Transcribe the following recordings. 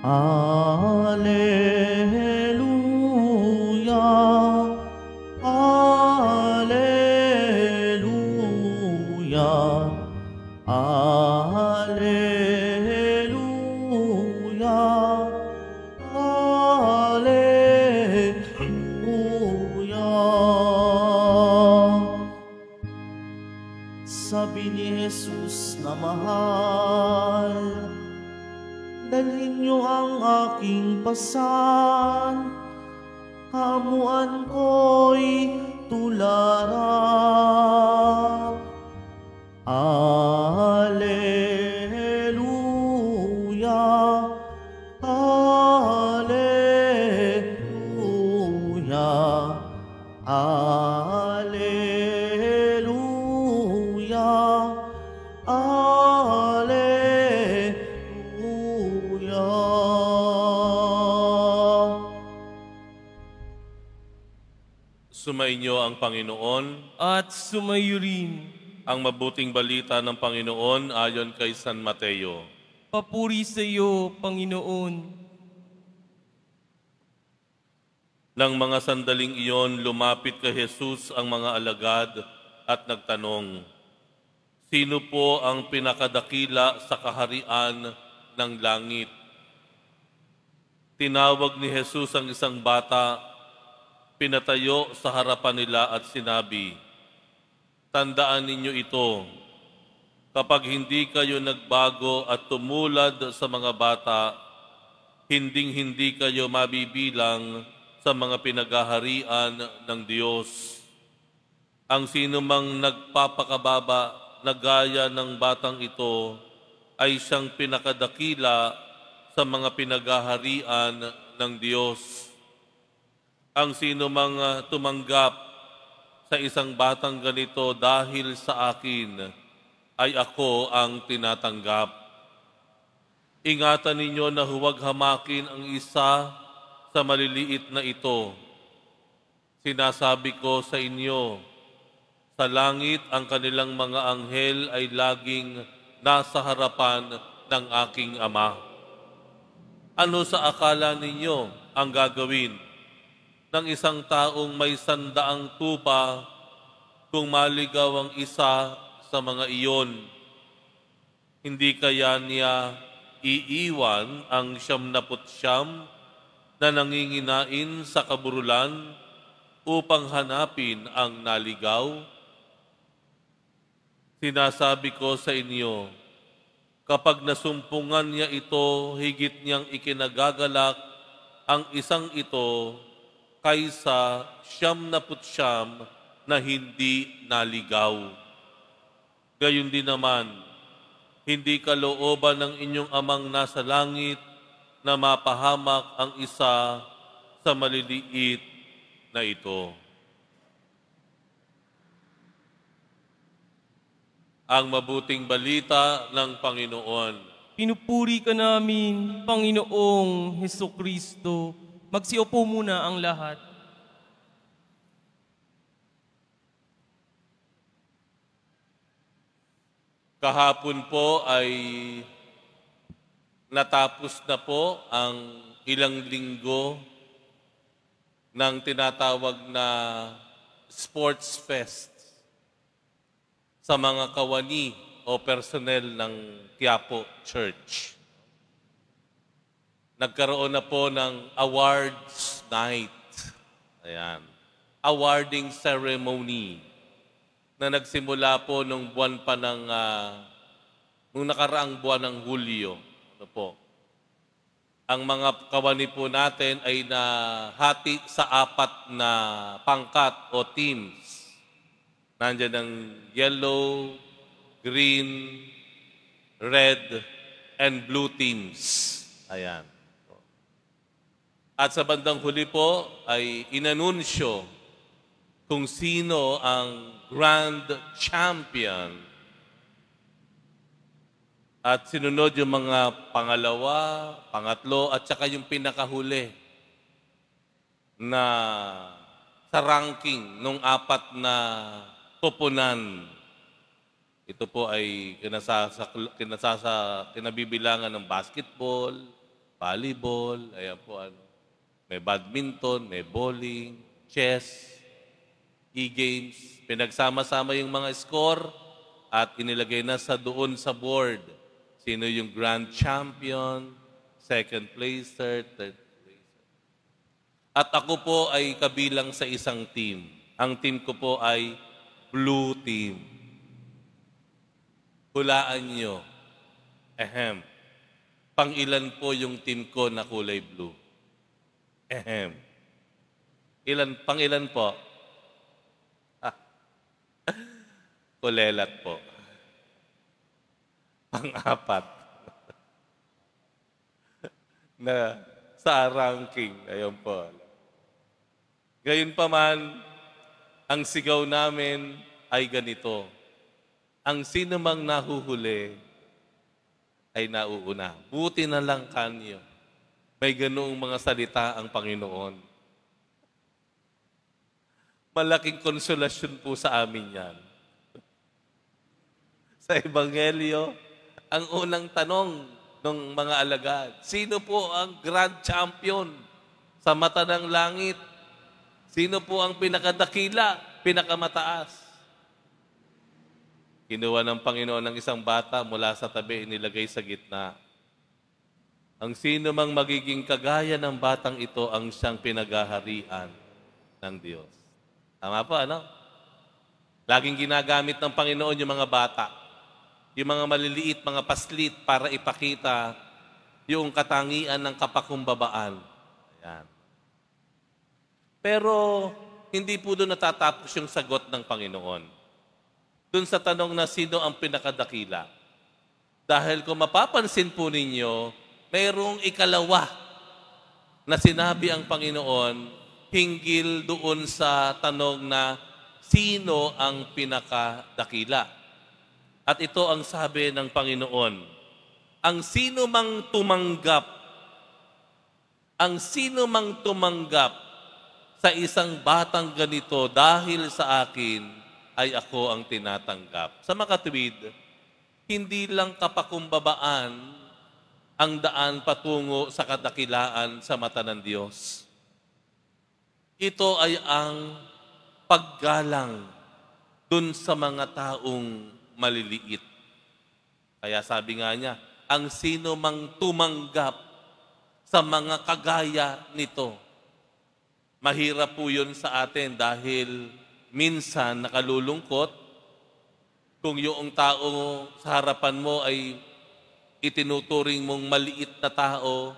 Alleluia, Alleluia, Alleluia, Alleluia. Sabi ni Jesus na mahal, dalhin niyo ang aking pasan, hamuan ko'y tularan. Alleluia, Alleluia, Alleluia, Alleluia. Sumainyo ang Panginoon. At sumayo rin. Ang mabuting balita ng Panginoon ayon kay San Mateo. Papuri sa iyo, Panginoon. Nang mga sandaling iyon, lumapit kay Jesus ang mga alagad at nagtanong, "Sino po ang pinakadakila sa kaharian ng langit?" Tinawag ni Jesus ang isang bata, pinatayo sa harapan nila at sinabi, "Tandaan ninyo ito, kapag hindi kayo nagbago at tumulad sa mga bata, hinding-hindi kayo mabibilang sa mga pinaghaharian ng Diyos. Ang sinumang nagpapakababa na gaya ng batang ito ay siyang pinakadakila sa mga pinaghaharian ng Diyos. Ang sinumang tumanggap sa isang batang ganito dahil sa akin, ay ako ang tinatanggap. Ingatan ninyo na huwag hamakin ang isa sa maliliit na ito. Sinasabi ko sa inyo, sa langit ang kanilang mga anghel ay laging nasa harapan ng aking Ama. Ano sa akala ninyo ang gagawin ng isang taong may 100 tupa kung maligaw ang isa sa mga iyon? Hindi kaya niya iiwan ang 99 na nanginginain sa kaburulan upang hanapin ang naligaw? Sinasabi ko sa inyo, kapag nasumpungan niya ito, higit niyang ikinagagalak ang isang ito kaysa 99 na hindi naligaw. Gayon din naman, hindi kalooban ng inyong amang nasa langit na mapahamak ang isa sa maliliit na ito." Ang mabuting balita ng Panginoon. Pinupuri ka namin, Panginoong Hesukristo. Magsiupo muna ang lahat. Kahapon po ay natapos na po ang ilang linggo ng tinatawag na Sports Fest sa mga kawani o personnel ng Quiapo Church. Nagkaroon na po ng awards night. Ayan. Awarding ceremony na nagsimula po nung buwan pa ng nung nakaraang buwan ng Hulyo. Ano po? Ang mga kawani po natin ay nahati sa 4 na pangkat o teams. Nandiyan ang yellow, green, red, and blue teams. Ayan. At sa bandang huli po ay inanunsyo kung sino ang grand champion. At sinunod yung mga pangalawa, pangatlo, at saka yung pinakahuli na sa ranking nung 4 na koponan. Ito po ay kinabibilangan ng basketball, volleyball, ayan po ano. May badminton, may bowling, chess, e-games. Pinagsama-sama yung mga score at inilagay na doon sa board. Sino yung grand champion, second placer, third placer. At ako po ay kabilang sa isang team. Ang team ko po ay blue team. Hulaan nyo. Pang-ilan po yung team ko na kulay blue? Pang-ilan po? Kulelat po. Pang-apat. Na sa ranking. Ayun po. Gayon pa man, ang sigaw namin ay ganito. Ang sino mang nahuhuli ay nauuna. Buti na lang kanyo. May ganoong mga salita ang Panginoon. Malaking konsolasyon po sa amin yan. Sa Ebanghelyo, ang unang tanong ng mga alagad, sino po ang grand champion sa mata ng langit? Sino po ang pinakadakila, pinakamataas? Kinuha ng Panginoon ng isang bata mula sa tabi, inilagay sa gitna. Ang sino mang magiging kagaya ng batang ito ang siyang pinagaharian ng Diyos. Tama po, ano? Laging ginagamit ng Panginoon yung mga bata, yung mga maliliit, mga paslit para ipakita yung katangian ng kapakumbabaan. Ayan. Pero hindi po doon natatapos yung sagot ng Panginoon. Doon sa tanong na sino ang pinakadakila. Dahil kung mapapansin po ninyo, mayroong ikalawa na sinabi ang Panginoon hinggil doon sa tanong na sino ang pinakadakila. At ito ang sabi ng Panginoon, ang sino mang tumanggap sa isang batang ganito dahil sa akin, ay ako ang tinatanggap. Sa makatuwid, hindi lang kapakumbabaan ang daan patungo sa kadakilaan sa mata ng Diyos. Ito ay ang paggalang dun sa mga taong maliliit. Kaya sabi nga niya, ang sino mang tumanggap sa mga kagaya nito. Mahirap po yun sa atin dahil minsan nakalulungkot kung yung tao sa harapan mo ay itinuturing mong maliit na tao,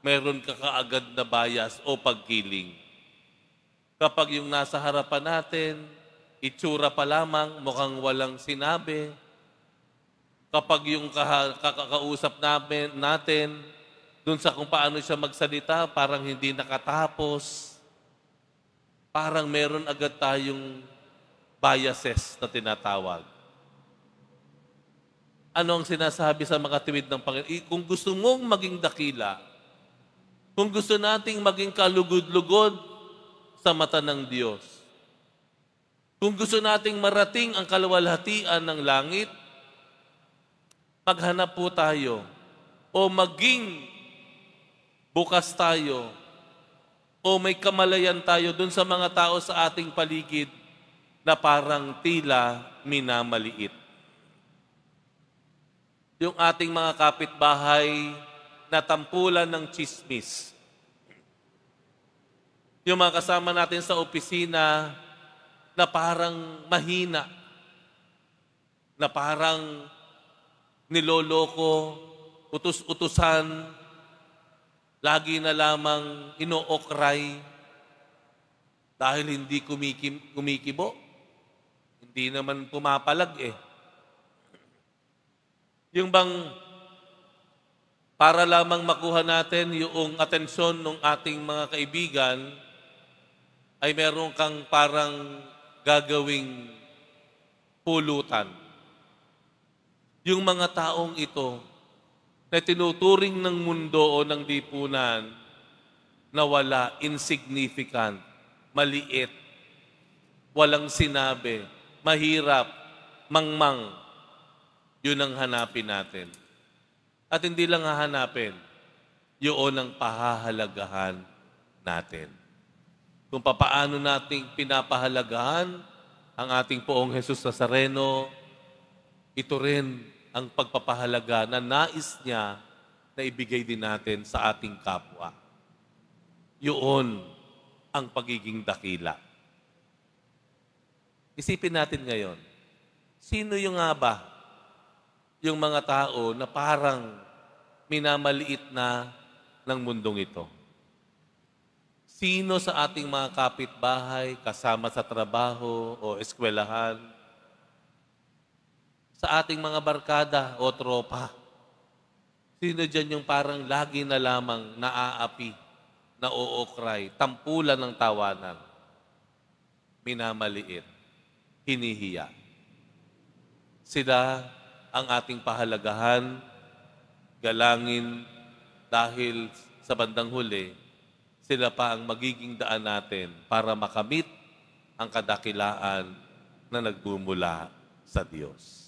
meron ka kaagad na bias o pagkiling. Kapag yung nasa harapan natin, itsura pa lamang, mukhang walang sinabi. Kapag yung kakausap natin, dun sa kung paano siya magsalita, parang hindi nakatapos. Parang meron agad tayong biases na tinatawag. Ano ang sinasabi sa mga tiwid ng Panginoon? Kung gusto mong maging dakila, kung gusto nating maging kalugod-lugod sa mata ng Diyos, kung gusto nating marating ang kaluwalhatian ng langit, maghanap po tayo o maging bukas tayo o may kamalayan tayo dun sa mga tao sa ating paligid na parang tila minamaliit. Yung ating mga kapitbahay na tampulan ng tsismis. Yung mga kasama natin sa opisina na parang mahina, na parang niloloko, utus-utusan, lagi na lamang inookray dahil hindi kumikibo. Hindi naman pumapalag eh. Yung bang para lamang makuha natin yung atensyon ng ating mga kaibigan, ay meron kang parang gagawing pulutan. Yung mga taong ito, na tinuturing ng mundo o ng lipunan na wala, insignificant, maliit, walang sinabi, mahirap, mangmang, yun ang hanapin natin. At hindi lang hahanapin, Yun ang pahahalagahan natin. Kung papaano nating pinapahalagahan ang ating Poong Jesus Nazareno, ito rin ang pagpapahalaga na nais niya na ibigay din natin sa ating kapwa. Yun ang pagiging dakila. Isipin natin ngayon, sino yung nga ba yung mga tao na parang minamaliit na ng mundong ito? Sino sa ating mga kapitbahay, kasama sa trabaho o eskwelahan, sa ating mga barkada o tropa, sino dyan yung parang lagi na lamang naaapi, nauukray, tampulan ng tawanan, minamaliit, hinihiya? Sila ang ating pahalagahan, galangin, dahil sa bandang huli, sila pa ang magiging daan natin para makamit ang kadakilaan na nagbumula sa Diyos.